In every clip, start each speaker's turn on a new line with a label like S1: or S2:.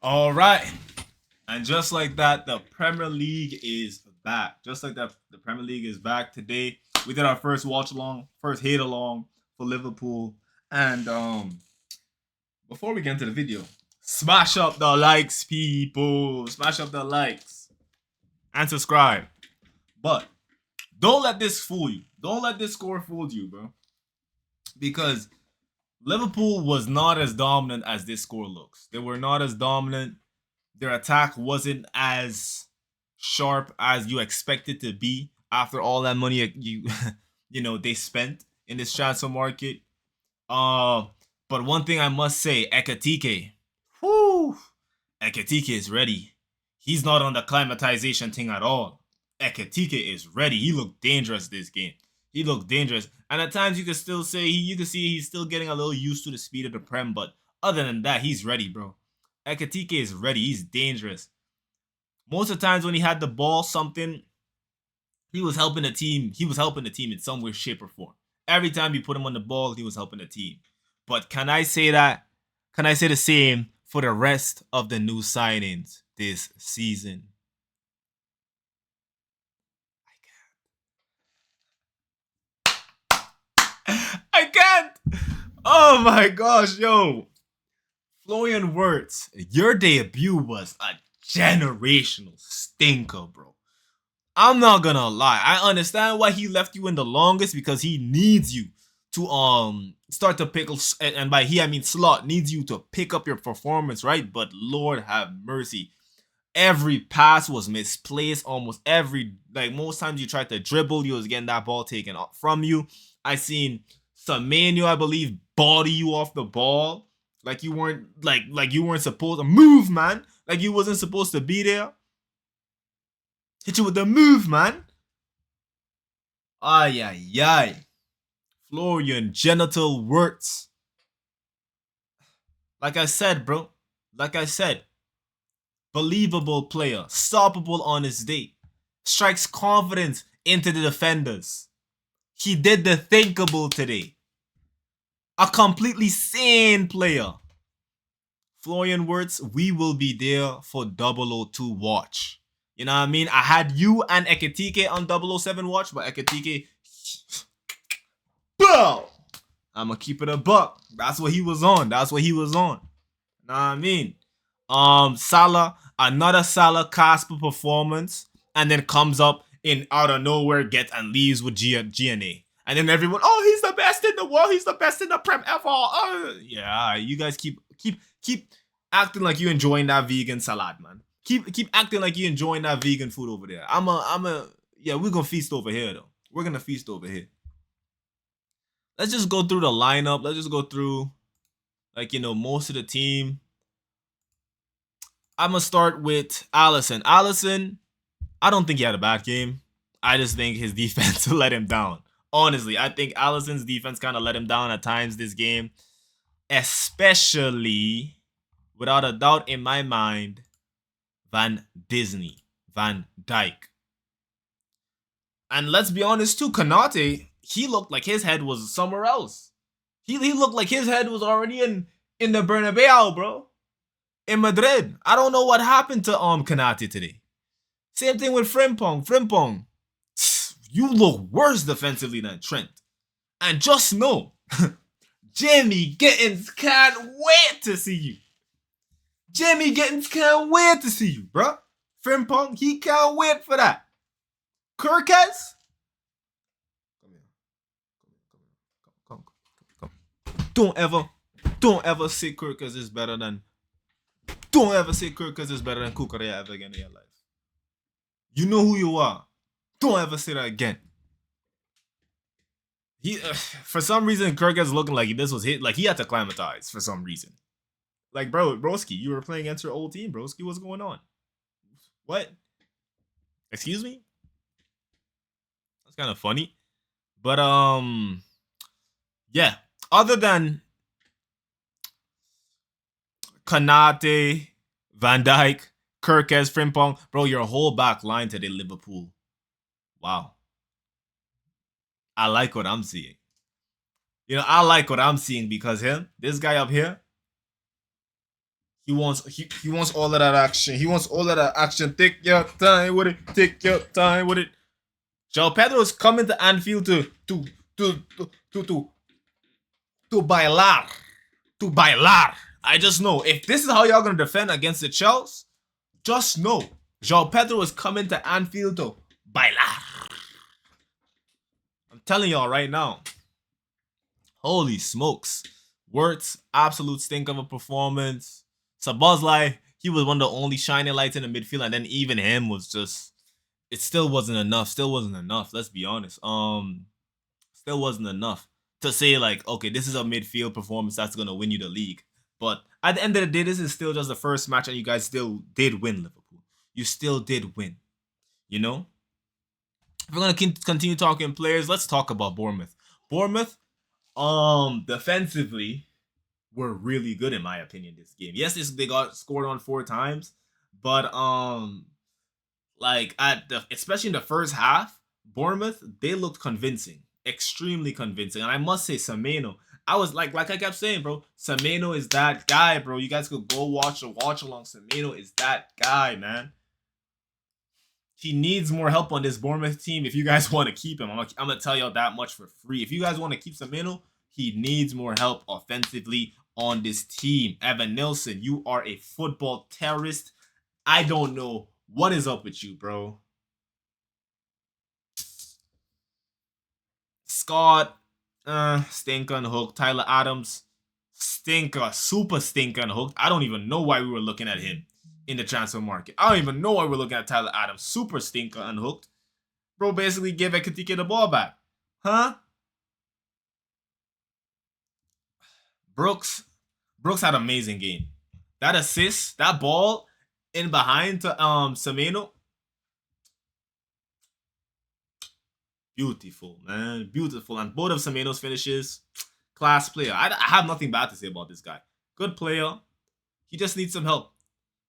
S1: All right. And just like that, the Premier League is back. Just like that, the Premier League is back today. We did our first watch along, first hit along for Liverpool. And before we get into the video, smash up the likes, people. Smash up the likes. And subscribe. But don't let this fool you. Don't let this score fool you, bro. Because Liverpool was not as dominant as this score looks. They were not as dominant. Their attack wasn't as sharp as you expect it to be after all that money they spent in this transfer market. But one thing I must say, Ekitike, whoo, Ekitike is ready. He's not on the climatization thing at all. Ekitike is ready. He looked dangerous this game. He looked dangerous, and at times you can still say you can see he's still getting a little used to the speed of the Prem. But other than that, he's ready, bro. Ekitike is ready. He's dangerous. Most of the times when he had the ball, he was helping the team. He was helping the team in some way, shape, or form. Every time you put him on the ball, he was helping the team. But can I say that? Can I say the same for the rest of the new signings this season? I can't. Oh my gosh, yo. Florian Wirtz, your debut was a generational stinker, bro. I'm not gonna lie. I understand why he left you in the longest, because he needs you to start to pick, and by he I mean Slot needs you to pick up your performance, right? But Lord have mercy. Every pass was misplaced. Almost most times you tried to dribble, you was getting that ball taken from you. I seen Semenyo, I believe, body you off the ball. Like you weren't you weren't supposed to move, man. Like you wasn't supposed to be there. Hit you with the move, man. Ay, ay, ay. Florian Genital Wirtz. Like I said, bro. Like I said. Believable player. Stoppable on his day. Strikes confidence into the defenders. He did the thinkable today. A completely sane player. Florian Wirtz, we will be there for 002 watch. You know what I mean? I had you and Ekitike on 007 watch, but Ekitike, boom! I'm gonna keep it a buck. That's what he was on. That's what he was on. You know what I mean? Salah, another Salah Casper performance, and then comes up in out of nowhere, gets and leaves with GNA. And then everyone, oh, he's the best in the world. He's the best in the Prem ever. Yeah, you guys keep acting like you enjoying that vegan salad, man. Keep acting like you enjoying that vegan food over there. Yeah, we're gonna feast over here though. We're gonna feast over here. Let's just go through the lineup. Let's just go through, most of the team. I'm gonna start with Alisson. Alisson, I don't think he had a bad game. I just think his defense let him down. Honestly, I think Alisson's defense kind of let him down at times this game. Especially, without a doubt in my mind, Van Dijk. And let's be honest too, Konate, he looked like his head was somewhere else. He looked like his head was already in the Bernabeu, bro. In Madrid. I don't know what happened to Konate today. Same thing with Frimpong. Frimpong, you look worse defensively than Trent. And just know, Jimmy Gittins can't wait to see you. Jimmy Gittins can't wait to see you, bro. Frimpong, he can't wait for that. Kirkes? Come. Don't ever say Kirkes is better than Kukurea ever again in your life. You know who you are. Don't ever say that again. For some reason, Kirkes looking like this was hit. Like he had to climatize for some reason. Like, broski, you were playing against your old team, broski. What's going on? What? Excuse me? That's kind of funny. But yeah. Other than Konate, Van Dijk, Kirkes, Frimpong, bro, your whole back line today, Liverpool. Wow. I like what I'm seeing. I like what I'm seeing because this guy up here, He wants all of that action. He wants all of that action. Take your time with it. Take your time with it. João Pedro is coming to Anfield to bailar. To bailar. I just know if this is how y'all gonna defend against the Chelsea, just know João Pedro is coming to Anfield to bailar. I'm telling y'all right now. Holy smokes. Wirtz, absolute stink of a performance. Szoboszlai, he was one of the only shining lights in the midfield, and then even him was just, it still wasn't enough. Still wasn't enough. Let's be honest. Still wasn't enough to say like, okay, this is a midfield performance that's gonna win you the league. But at the end of the day, this is still just the first match, and you guys still did win, Liverpool. You still did win. You know? If we're gonna continue talking players, let's talk about Bournemouth. Bournemouth, defensively, were really good in my opinion this game. Yes, they got scored on 4 times, but like especially in the first half, Bournemouth, they looked convincing, extremely convincing. And I must say, Semenyo, I was like I kept saying, bro, Semenyo is that guy, bro. You guys could go watch along. Semenyo is that guy, man. He needs more help on this Bournemouth team if you guys want to keep him. I'm gonna tell y'all that much for free. If you guys want to keep Semenyo, he needs more help offensively on this team. Evan Nilsson, you are a football terrorist. I don't know what is up with you, bro. Scott, stink unhooked. Tyler Adams, stinker, super stink unhooked. I don't even know why we were looking at him in the transfer market. I don't even know why we're looking at Tyler Adams. Super stinker unhooked. Bro basically gave Ekitike the ball back. Huh? Brooks had an amazing game. That assist, that ball in behind to Semenyo. Beautiful, man. Beautiful. And both of Semenyo's finishes, class player. I have nothing bad to say about this guy. Good player. He just needs some help.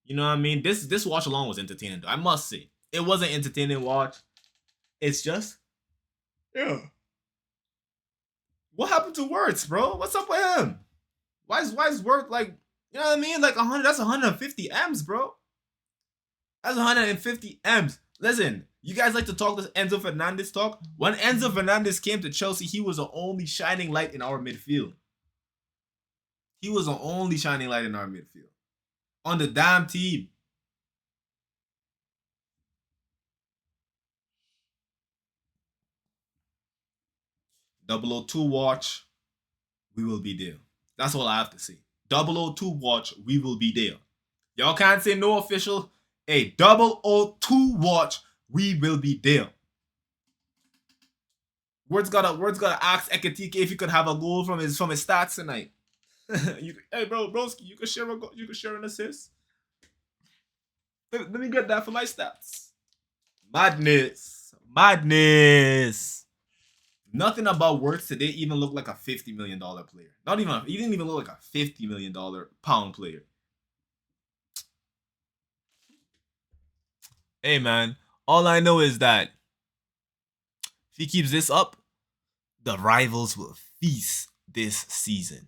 S1: You know what I mean? This watch along was entertaining, though. I must say. It was an entertaining watch. It's just, yeah. What happened to Wirtz, bro? What's up with him? Why is Wirtz like, you know what I mean? Like 100, that's 150 M's, bro. That's 150 M's. Listen, you guys like to talk this Enzo Fernandez talk? When Enzo Fernandez came to Chelsea, he was the only shining light in our midfield. He was the only shining light in our midfield. On the damn team. .002 watch, we will be there. That's all I have to say. 002 watch, we will be there. Y'all can't say no official. Hey, 002 watch, we will be there. Word's gotta ask Ekitike if he could have a goal from his stats tonight. Hey, broski, you could share a goal, you could share an assist. Let me get that for my stats. Madness. Nothing about Wirtz today even looked like a $50 million player. He didn't even look like a $50 million pound player. Hey, man. All I know is that if he keeps this up, the rivals will feast this season.